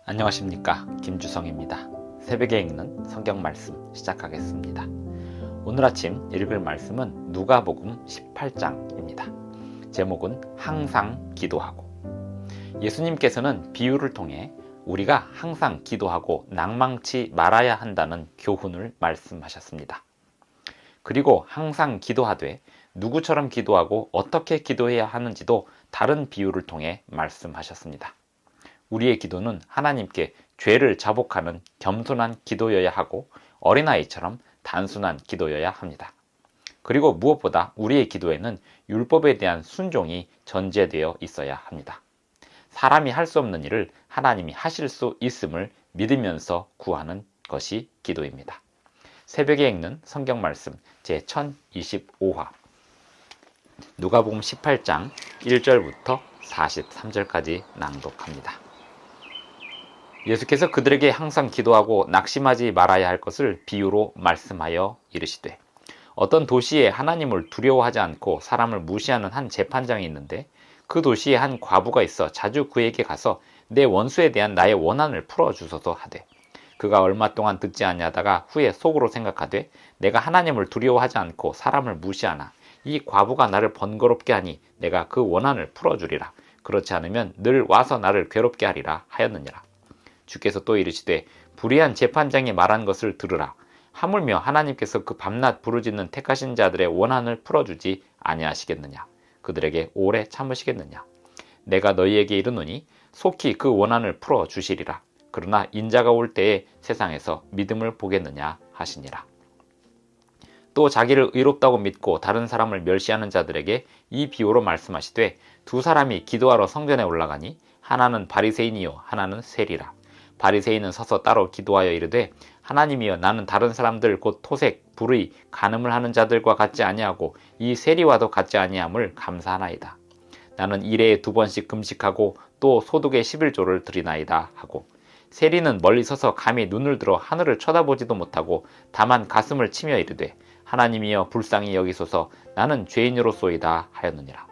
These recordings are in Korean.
안녕하십니까, 김주성입니다. 새벽에 읽는 성경 말씀 시작하겠습니다. 오늘 아침 읽을 말씀은 누가복음 18장입니다. 제목은 항상 기도하고. 예수님께서는 비유를 통해 우리가 항상 기도하고 낭망치 말아야 한다는 교훈을 말씀하셨습니다. 그리고 항상 기도하되 누구처럼 기도하고 어떻게 기도해야 하는지도 다른 비유를 통해 말씀하셨습니다. 우리의 기도는 하나님께 죄를 자복하는 겸손한 기도여야 하고 어린아이처럼 단순한 기도여야 합니다. 그리고 무엇보다 우리의 기도에는 율법에 대한 순종이 전제되어 있어야 합니다. 사람이 할 수 없는 일을 하나님이 하실 수 있음을 믿으면서 구하는 것이 기도입니다. 새벽에 읽는 성경 말씀 제1025화 누가복음 18장 1절부터 43절까지 낭독합니다. 예수께서 그들에게 항상 기도하고 낙심하지 말아야 할 것을 비유로 말씀하여 이르시되, 어떤 도시에 하나님을 두려워하지 않고 사람을 무시하는 한 재판장이 있는데 그 도시에 한 과부가 있어 자주 그에게 가서 내 원수에 대한 나의 원한을 풀어주소서 하되, 그가 얼마 동안 듣지 아니하다가 후에 속으로 생각하되 내가 하나님을 두려워하지 않고 사람을 무시하나 이 과부가 나를 번거롭게 하니 내가 그 원한을 풀어주리라. 그렇지 않으면 늘 와서 나를 괴롭게 하리라 하였느니라. 주께서 또 이르시되, 불의한 재판장이 말한 것을 들으라. 하물며 하나님께서 그 밤낮 부르짖는 택하신 자들의 원한을 풀어주지 아니하시겠느냐. 그들에게 오래 참으시겠느냐. 내가 너희에게 이르노니 속히 그 원한을 풀어주시리라. 그러나 인자가 올 때에 세상에서 믿음을 보겠느냐 하시니라. 또 자기를 의롭다고 믿고 다른 사람을 멸시하는 자들에게 이 비유로 말씀하시되, 두 사람이 기도하러 성전에 올라가니 하나는 바리새인이요 하나는 세리라. 바리새인은 서서 따로 기도하여 이르되, 하나님이여, 나는 다른 사람들 곧 토색, 불의, 간음을 하는 자들과 같지 아니하고 이 세리와도 같지 아니함을 감사하나이다. 나는 일해에 2번씩 금식하고 또 소득의 11조를 드리나이다 하고, 세리는 멀리 서서 감히 눈을 들어 하늘을 쳐다보지도 못하고 다만 가슴을 치며 이르되, 하나님이여, 불쌍히 여기소서, 나는 죄인으로소이다 하였느니라.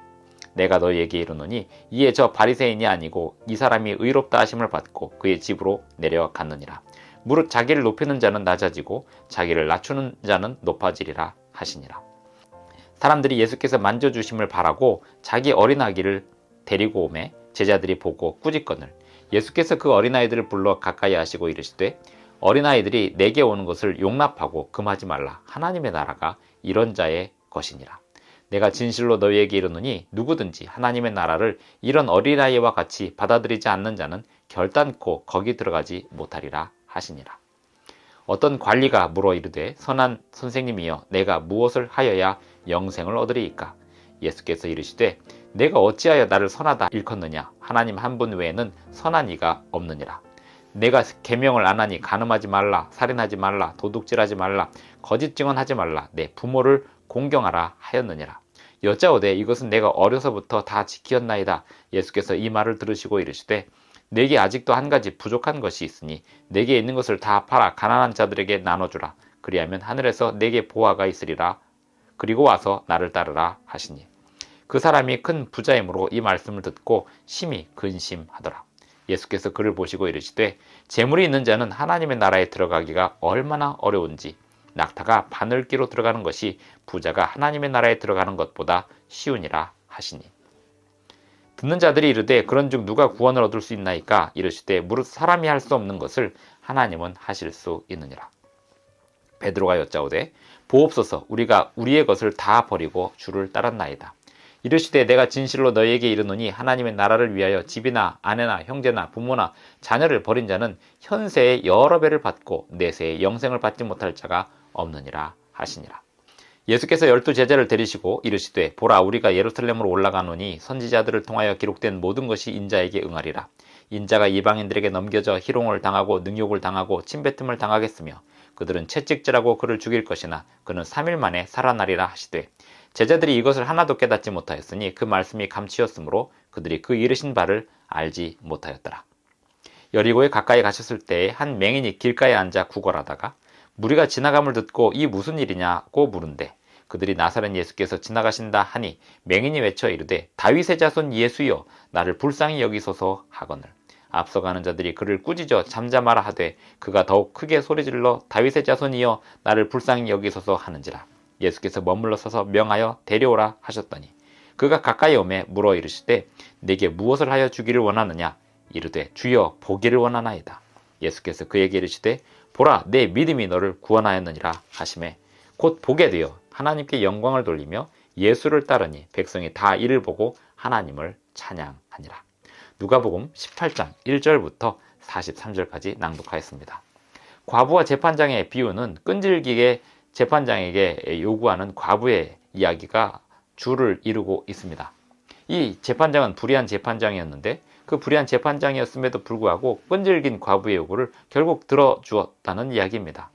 내가 너희에게 이르노니 이에 저 바리새인이 아니고 이 사람이 의롭다 하심을 받고 그의 집으로 내려갔느니라. 무릇 자기를 높이는 자는 낮아지고 자기를 낮추는 자는 높아지리라 하시니라. 사람들이 예수께서 만져주심을 바라고 자기 어린아기를 데리고 오매 제자들이 보고 꾸짖거늘 예수께서 그 어린아이들을 불러 가까이 하시고 이르시되, 어린아이들이 내게 오는 것을 용납하고 금하지 말라. 하나님의 나라가 이런 자의 것이니라. 내가 진실로 너희에게 이르노니 누구든지 하나님의 나라를 이런 어린아이와 같이 받아들이지 않는 자는 결단코 거기 들어가지 못하리라 하시니라. 어떤 관리가 물어 이르되, 선한 선생님이여, 내가 무엇을 하여야 영생을 얻으리이까? 예수께서 이르시되, 내가 어찌하여 나를 선하다 일컫느냐? 하나님 한 분 외에는 선한 이가 없느니라. 내가 계명을 안 하니 간음하지 말라, 살인하지 말라, 도둑질하지 말라, 거짓 증언하지 말라, 내 부모를 공경하라 하였느니라. 여짜오되, 이것은 내가 어려서부터 다 지키었나이다. 예수께서 이 말을 들으시고 이르시되, 내게 아직도 한 가지 부족한 것이 있으니 내게 있는 것을 다 팔아 가난한 자들에게 나눠주라. 그리하면 하늘에서 내게 보화가 있으리라. 그리고 와서 나를 따르라 하시니, 그 사람이 큰 부자이므로 이 말씀을 듣고 심히 근심하더라. 예수께서 그를 보시고 이르시되, 재물이 있는 자는 하나님의 나라에 들어가기가 얼마나 어려운지, 낙타가 바늘기로 들어가는 것이 부자가 하나님의 나라에 들어가는 것보다 쉬우니라 하시니. 듣는 자들이 이르되, 그런즉 누가 구원을 얻을 수 있나이까? 이르시되, 무릇 사람이 할 수 없는 것을 하나님은 하실 수 있느니라. 베드로가 여짜오되, 보옵소서, 우리가 우리의 것을 다 버리고 주를 따랐나이다. 이르시되, 내가 진실로 너희에게 이르노니 하나님의 나라를 위하여 집이나 아내나 형제나 부모나 자녀를 버린 자는 현세에 여러 배를 받고 내세에 영생을 받지 못할 자가 없느니라 하시니라. 예수께서 12제자를 데리시고 이르시되, 보라, 우리가 예루살렘으로 올라가노니 선지자들을 통하여 기록된 모든 것이 인자에게 응하리라. 인자가 이방인들에게 넘겨져 희롱을 당하고 능욕을 당하고 침뱉음을 당하겠으며 그들은 채찍질하고 그를 죽일 것이나 그는 3일 만에 살아나리라 하시되, 제자들이 이것을 하나도 깨닫지 못하였으니 그 말씀이 감치였으므로 그들이 그 이르신 바를 알지 못하였더라. 여리고에 가까이 가셨을 때에 한 맹인이 길가에 앉아 구걸하다가 무리가 지나감을 듣고 이 무슨 일이냐고 물은데, 그들이 나사렛 예수께서 지나가신다 하니 맹인이 외쳐 이르되, 다윗의 자손 예수여, 나를 불쌍히 여기소서 하거늘. 앞서가는 자들이 그를 꾸짖어 잠잠하라 하되 그가 더욱 크게 소리질러 다윗의 자손이여 나를 불쌍히 여기소서 하는지라. 예수께서 머물러 서서 명하여 데려오라 하셨더니 그가 가까이 오매 물어 이르시되 내게 무엇을 하여 주기를 원하느냐. 이르되 주여 보기를 원하나이다. 예수께서 그에게 이르시되 보라 내 믿음이 너를 구원하였느니라 하시매 곧 보게 되어 하나님께 영광을 돌리며 예수를 따르니 백성이 다 이를 보고 하나님을 찬양하니라. 누가복음 18장 1절부터 43절까지 낭독하였습니다. 과부와 재판장의 비유는 끈질기게 재판장에게 요구하는 과부의 이야기가 주를 이루고 있습니다. 이 재판장은 불의한 재판장이었는데 그 불의한 재판장이었음에도 불구하고 끈질긴 과부의 요구를 결국 들어주었다는 이야기입니다.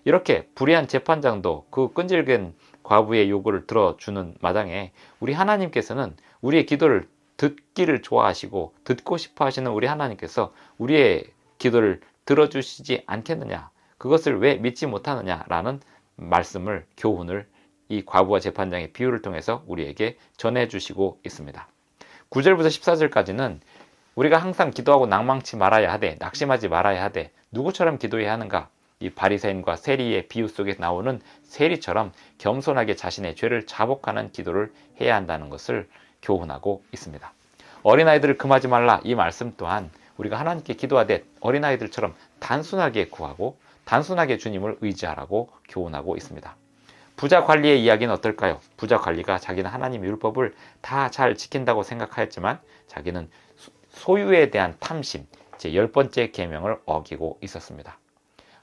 이렇게 불의한 재판장도 그 끈질긴 과부의 요구를 들어주는 마당에 우리 하나님께서는 우리의 기도를 듣기를 좋아하시고 듣고 싶어 하시는 우리 하나님께서 우리의 기도를 들어주시지 않겠느냐, 그것을 왜 믿지 못하느냐라는 말씀을, 교훈을 이 과부와 재판장의 비유를 통해서 우리에게 전해주시고 있습니다. 9절부터 14절까지는 우리가 항상 기도하고 낭망치 말아야 하되 낙심하지 말아야 하되 누구처럼 기도해야 하는가, 이 바리새인과 세리의 비유 속에 나오는 세리처럼 겸손하게 자신의 죄를 자복하는 기도를 해야 한다는 것을 교훈하고 있습니다. 어린아이들을 금하지 말라, 이 말씀 또한 우리가 하나님께 기도하되 어린아이들처럼 단순하게 구하고 단순하게 주님을 의지하라고 교훈하고 있습니다. 부자 관리의 이야기는 어떨까요? 부자 관리가 자기는 하나님의 율법을 다 잘 지킨다고 생각하였지만 자기는 소유에 대한 탐심, 제 10번째 계명을 어기고 있었습니다.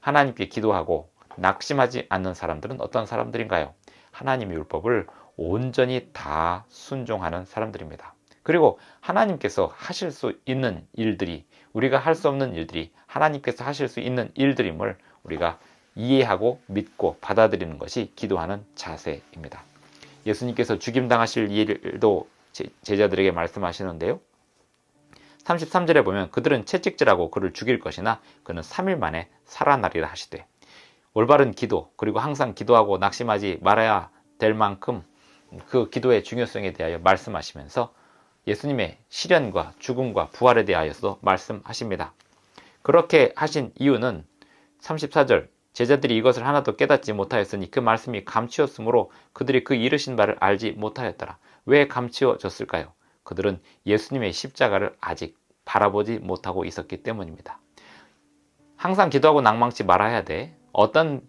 하나님께 기도하고 낙심하지 않는 사람들은 어떤 사람들인가요? 하나님의 율법을 온전히 다 순종하는 사람들입니다. 그리고 하나님께서 하실 수 있는 일들이, 우리가 할 수 없는 일들이 하나님께서 하실 수 있는 일들임을 우리가 이해하고 믿고 받아들이는 것이 기도하는 자세입니다. 예수님께서 죽임당하실 일도 제자들에게 말씀하시는데요. 33절에 보면 그들은 채찍질하고 그를 죽일 것이나 그는 3일 만에 살아나리라 하시되, 올바른 기도, 그리고 항상 기도하고 낙심하지 말아야 될 만큼 그 기도의 중요성에 대하여 말씀하시면서 예수님의 시련과 죽음과 부활에 대하여서 말씀하십니다. 그렇게 하신 이유는 34절, 제자들이 이것을 하나도 깨닫지 못하였으니 그 말씀이 감추었으므로 그들이 그 이르신 바를 알지 못하였더라. 왜 감추어졌을까요? 그들은 예수님의 십자가를 아직 바라보지 못하고 있었기 때문입니다. 항상 기도하고 낭망치 말아야 돼. 어떤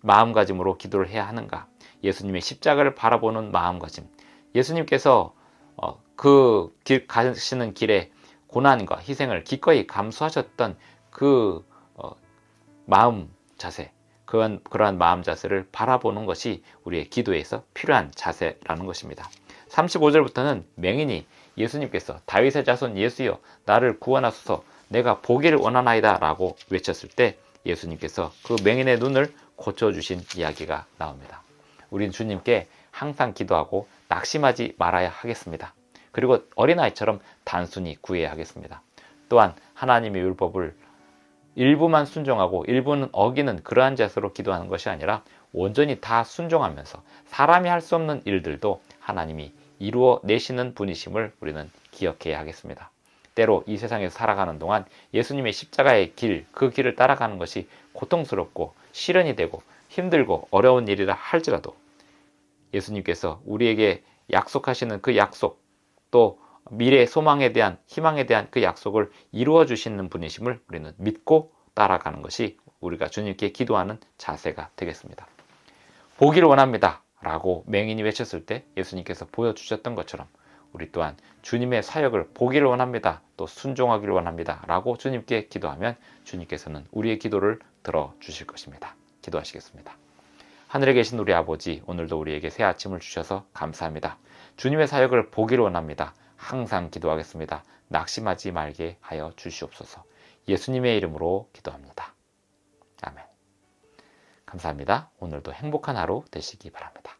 마음가짐으로 기도를 해야 하는가? 예수님의 십자가를 바라보는 마음가짐. 예수님께서 그 길 가시는 길에 고난과 희생을 기꺼이 감수하셨던 그 마음 자세, 그러한 마음 자세를 바라보는 것이 우리의 기도에서 필요한 자세라는 것입니다. 35절부터는 맹인이 예수님께서 다윗의 자손 예수여 나를 구원하소서 내가 보기를 원하나이다 라고 외쳤을 때 예수님께서 그 맹인의 눈을 고쳐주신 이야기가 나옵니다. 우린 주님께 항상 기도하고 낙심하지 말아야 하겠습니다. 그리고 어린아이처럼 단순히 구해야 하겠습니다. 또한 하나님의 율법을 일부만 순종하고 일부는 어기는 그러한 자세로 기도하는 것이 아니라 온전히 다 순종하면서 사람이 할 수 없는 일들도 하나님이 이루어 내시는 분이심을 우리는 기억해야 하겠습니다. 때로 이 세상에서 살아가는 동안 예수님의 십자가의 길, 그 길을 따라가는 것이 고통스럽고 시련이 되고 힘들고 어려운 일이라 할지라도 예수님께서 우리에게 약속하시는 그 약속, 또 미래 소망에 대한, 희망에 대한 그 약속을 이루어 주시는 분이심을 우리는 믿고 따라가는 것이 우리가 주님께 기도하는 자세가 되겠습니다. 보기를 원합니다 라고 맹인이 외쳤을 때 예수님께서 보여주셨던 것처럼 우리 또한 주님의 사역을 보기를 원합니다, 또 순종하기를 원합니다 라고 주님께 기도하면 주님께서는 우리의 기도를 들어주실 것입니다. 기도하시겠습니다. 하늘에 계신 우리 아버지, 오늘도 우리에게 새 아침을 주셔서 감사합니다. 주님의 사역을 보기를 원합니다. 항상 기도하겠습니다. 낙심하지 말게 하여 주시옵소서. 예수님의 이름으로 기도합니다. 아멘. 감사합니다. 오늘도 행복한 하루 되시기 바랍니다.